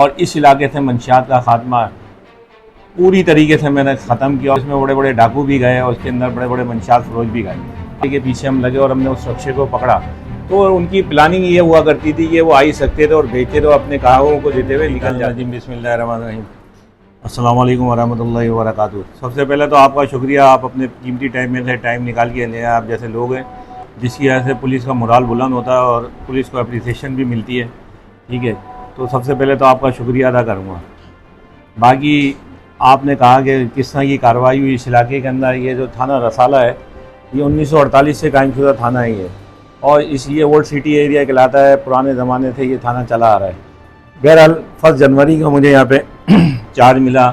और इस इलाके से मंशियात का खात्मा पूरी तरीके से मैंने ख़त्म किया। इसमें बड़े बड़े डाकू भी गए और उसके अंदर बड़े बड़े मंशियात फरोश भी गए। के पीछे हम लगे और हमने उस शख्स को पकड़ा। तो उनकी प्लानिंग ये हुआ करती थी कि वो आ ही सकते थे और बेचते तो अपने कागों को देते हुए निकल जाते। बिस्मिल्लाहिर्रहमानिर्रहीम। अस्सलाम वालेकुम वरहमतुल्लाहि वबरकातुहू। सबसे पहले तो आपका शुक्रिया, आप अपने कीमती टाइम में से टाइम निकाल के ले। आप जैसे लोग हैं जिसकी वजह से पुलिस का मोराल बुलंद होता है और पुलिस को अप्रिसिएशन भी मिलती है। ठीक है, तो सबसे पहले तो आपका शुक्रिया अदा करूँगा। बाकी आपने कहा कि किस तरह की कार्रवाई हुई इस इलाके के अंदर। ये जो थाना रसाला है ये 1948 से कायम शुदा थाना ही है और ये ओल्ड सिटी एरिया कहलाता है। पुराने ज़माने से ये थाना चला आ रहा है। बहरहाल 1 जनवरी को मुझे यहाँ पे चार्ज मिला।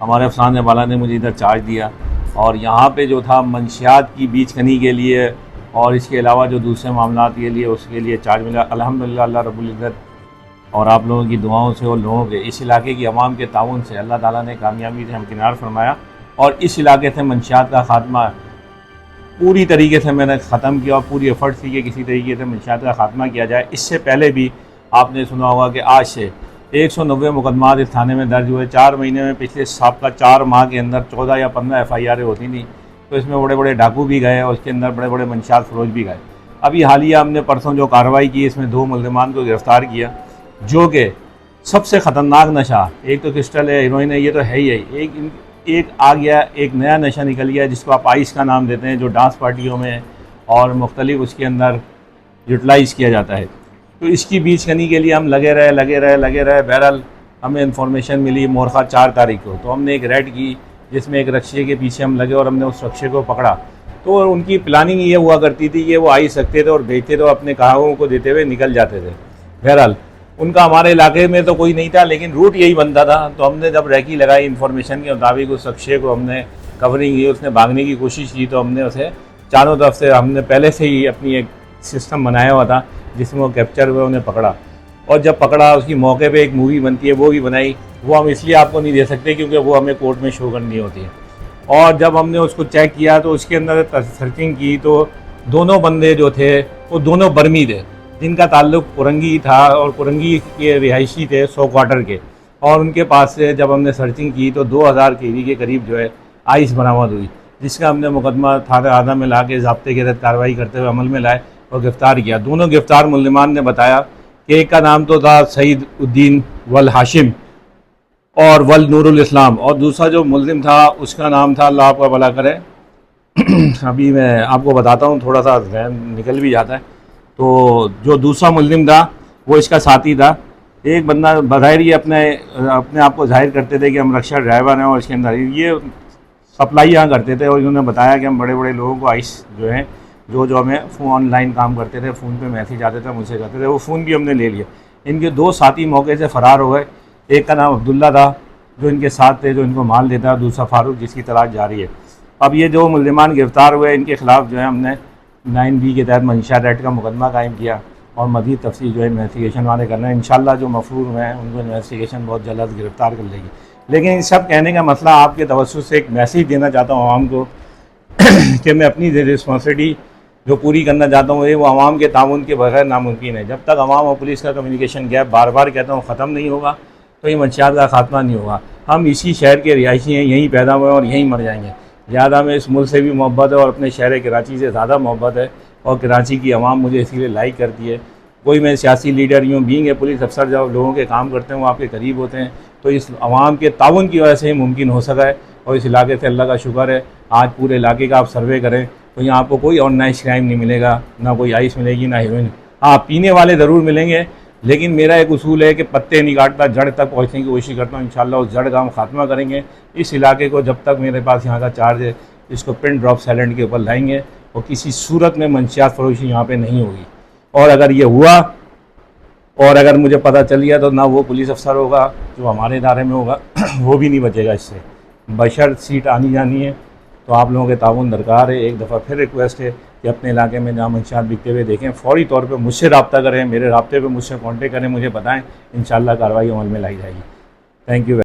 हमारे अफसान वाला ने मुझे इधर चार्ज दिया और यहाँ पे जो था मंशियात की बीज कनी के लिए और इसके अलावा जो दूसरे मामला के लिए उसके लिए चार्ज मिला। अल्हम्दुलिल्लाह अल्लाह रब्बुल इज़्ज़त और आप लोगों की दुआओं से और लोगों के इस इलाके की आवाम के ताउन से अल्लाह ताला ने कामयाबी से हमकिनार फरमाया और इस इलाके से मंशियात का खात्मा पूरी तरीके से मैंने ख़त्म किया और पूरी एफर्ट थी कि किसी तरीके से मंशियात का खात्मा किया जाए। इससे पहले भी आपने सुना होगा कि आज से 190 मुकदमात इस थाने में दर्ज हुए। 4 महीने में पिछले साल 4 माह के अंदर 14 या 15 FIR होती थी। तो इसमें बड़े बड़े डाकू भी गए और उसके अंदर बड़े बड़े मंशियात फरोश भी गए। अभी हालिया हमने परसों जो कार्रवाई की इसमें 2 मुल्ज़िमान को गिरफ़्तार किया, जो कि सबसे ख़तरनाक नशा, एक तो क्रिस्टल है, हीरोइन है, ये तो है ही। एक आ गया, एक नया नशा निकल गया जिसको आप आइस का नाम देते हैं, जो डांस पार्टियों में और मुख्तलिफ उसके अंदर यूटिलाइज़ किया जाता है। तो इसकी बीज कनी के लिए हम लगे रहे। बहरहाल हमें इंफॉर्मेशन मिली मोरखा 4 तारीख को, तो हमने एक रेड की जिसमें एक रक्शे के पीछे हम लगे और हमने उस रक्शे को पकड़ा। तो उनकी प्लानिंग ये हुआ करती थी कि वो आ ही सकते थे और बेचते तो अपने कागों को देते हुए निकल जाते थे। बहरहाल उनका हमारे इलाके में तो कोई नहीं था, लेकिन रूट यही बनता था। तो हमने जब रैकी लगाई इन्फॉर्मेशन के मुताबिक उस शख्स को हमने कवरिंग की, उसने भागने की कोशिश की, तो हमने उसे चारों तरफ से हमने पहले से ही अपनी एक सिस्टम बनाया हुआ था जिसमें वो कैप्चर हुए, उन्हें पकड़ा। और जब पकड़ा उसकी मौके पे एक मूवी बनती है वो भी बनाई। वो हम इसलिए आपको नहीं दे सकते क्योंकि वो हमें कोर्ट में शो करनी होती है। और जब हमने उसको चेक किया तो उसके अंदर सर्चिंग की तो दोनों बंदे जो थे वो दोनों बर्मी थे जिनका ताल्लुक कुरंगी था और कुरंगी के रिहायशी थे 100 क्वार्टर के। और उनके पास से जब हमने सर्चिंग की तो 2000 केवी के करीब जो है आइस बरामद हुई, जिसका हमने मुकदमा थाने आधा में ला के ज़ाब्ते के तहत कार्रवाई करते हुए अमल में लाए और गिरफ़्तार किया। दोनों गिरफ़्तार मुल्ज़िमान ने बताया कि एक का नाम तो था सईद उद्दीन वल हाशिम और वल नूरुल इस्लाम, और दूसरा जो मुल्ज़िम था उसका नाम था, अल्लाह आपका भला करे अभी मैं आपको बताता हूँ, थोड़ा सा जहन निकल भी जाता है। तो जो दूसरा मुल्ज़िम था वो इसका साथी था। एक बंदा बज़ाहिर ये अपने आप को जाहिर करते थे कि हम रक्षा ड्राइवर हैं और इसके अंदर ये सप्लाई यहाँ करते थे और इन्होंने बताया कि हम बड़े बड़े लोगों को आइस जो है जो हमें फ़ोन ऑनलाइन काम करते थे, फ़ोन पे मैसेज आते थे, मुझसे करते थे, वो फ़ोन भी हमने ले लिया। इनके 2 साथी मौके से फ़रार हो गए। एक का नाम अब्दुल्ला था जो इनके साथ थे, जो इनको माल देता है, दूसरा फ़ारूक जिसकी तलाश जारी है। अब ये 2 मुल्ज़िमान गिरफ़्तार हुए, इनके ख़िलाफ़ जो है हमने 9B के तहत मंशियात एक्ट का मुकदमा कायम किया और मज़ीद तफसील जो है इन्वेस्टिगेशन वाले कर रहे हैं। इंशाल्लाह जो मफरूर हुए हैं उनको इन्वेस्टिगेशन बहुत जल्द गिरफ़्तार कर लेगी। लेकिन इन सब कहने का मसला आपके तवज्जुह से एक मैसेज देना चाहता हूँ आवाम को कि मैं अपनी रिस्पॉन्सिबिलिटी जो पूरी करना चाहता हूँ ये वो आवाम के ताउन के बगैर नामुमकिन है। जब तक आवाम और पुलिस का कम्युनिकेशन गैप बार बार कहता हूँ ख़त्म नहीं होगा तो ये मंशियात का खात्मा नहीं होगा। हम इसी शहर के रिहायशी हैं, यहीं पैदा हुए और यहीं मर जाएंगे। ज़्यादा में इस मुल्क से भी मोहब्बत है और अपने शहर कराची से ज़्यादा मोहब्बत है और कराची की आवाम मुझे इसीलिए लाइक करती है। कोई मैं सियासी लीडर यूँ बीइंग ए पुलिस अफसर जब लोगों के काम करते हैं वो आपके करीब होते हैं, तो इस आवाम के ताउन की वजह से ही मुमकिन हो सका है। और इस इलाके से अल्लाह का शुक्र है आज पूरे इलाके का आप सर्वे करें तो यहाँ आपको कोई ऑर्गेनाइज क्राइम नहीं मिलेगा, ना कोई आइस मिलेगी, ना हीरोइन। हाँ, पीने वाले ज़रूर मिलेंगे, लेकिन मेरा एक उसूल है कि पत्ते नहीं काटता, जड़ तक पहुँचने की कोशिश करता हूँ। इंशाल्लाह उस जड़ का हम खात्मा करेंगे। इस इलाके को जब तक मेरे पास यहाँ का चार्ज है इसको पिन ड्रॉप साइलेंट के ऊपर लाएंगे और किसी सूरत में मंशियात फरोशी यहाँ पे नहीं होगी। और अगर ये हुआ और अगर मुझे पता चल गया तो ना वो पुलिस अफसर होगा जो हमारे इदारे में होगा वो भी नहीं बचेगा इससे। बशर सीट आनी जानी है तो आप लोगों के ताउन दरकार है। एक दफ़ा फिर रिक्वेस्ट है कि अपने इलाके में जहाँ मंशियात बिकते हुए देखें, फ़ौरी तौर पर मुझसे रब्ता करें, मेरे रब्ते पर मुझसे कॉन्टेक्ट करें, मुझे बताएँ। इंशाल्लाह कार्रवाई अमल में लाई जाएगी। Thank you.